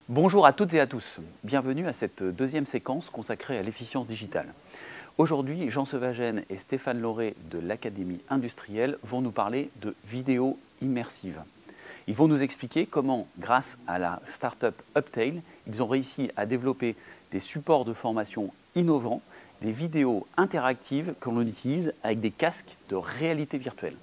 Bonjour à toutes et à tous, bienvenue à cette deuxième séquence consacrée à l'efficience digitale. Aujourd'hui, Jean Sevagène et Stéphane Lauré de l'Académie industrielle vont nous parler de vidéo immersive. Ils vont nous expliquer comment, grâce à la start-up Uptail, ils ont réussi à développer des supports de formation innovants, des vidéos interactives que l'on utilise avec des casques de réalité virtuelle.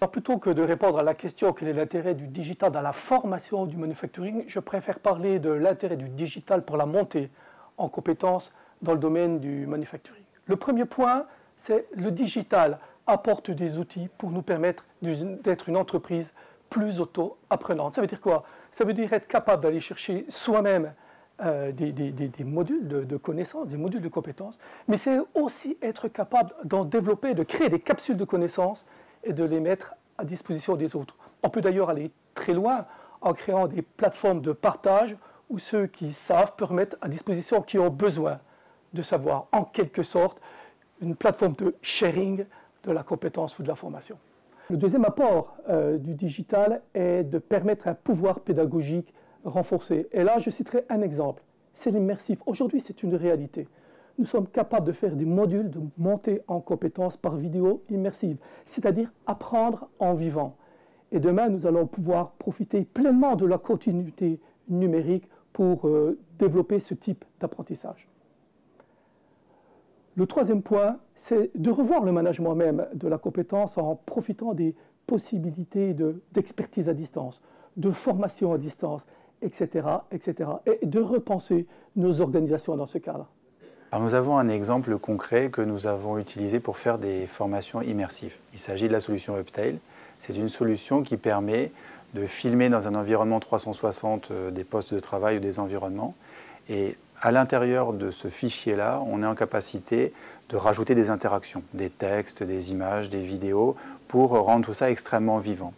Alors, plutôt que de répondre à la question quel est l'intérêt du digital dans la formation du manufacturing, je préfère parler de l'intérêt du digital pour la montée en compétences dans le domaine du manufacturing. Le premier point, c'est le digital apporte des outils pour nous permettre d'être une entreprise plus auto-apprenante. Ça veut dire quoi? Ça veut dire être capable d'aller chercher soi-même des modules de connaissances, des modules de compétences, mais c'est aussi être capable d'en développer, de créer des capsules de connaissances et de les mettre à disposition des autres. On peut d'ailleurs aller très loin en créant des plateformes de partage où ceux qui savent peuvent mettre à disposition qui ont besoin de savoir, en quelque sorte, une plateforme de sharing de la compétence ou de la formation. Le deuxième apport du digital est de permettre un pouvoir pédagogique renforcé. Et là, je citerai un exemple, c'est l'immersif. Aujourd'hui, c'est une réalité. Nous sommes capables de faire des modules de montée en compétences par vidéo immersive, c'est-à-dire apprendre en vivant. Et demain, nous allons pouvoir profiter pleinement de la continuité numérique pour développer ce type d'apprentissage. Le troisième point, c'est de revoir le management même de la compétence en profitant des possibilités d'expertise à distance, de formation à distance, etc., etc., et de repenser nos organisations dans ce cadre. Alors nous avons un exemple concret que nous avons utilisé pour faire des formations immersives. Il s'agit de la solution Uptail. C'est une solution qui permet de filmer dans un environnement 360 des postes de travail ou des environnements. Et à l'intérieur de ce fichier-là, on est en capacité de rajouter des interactions, des textes, des images, des vidéos, pour rendre tout ça extrêmement vivant.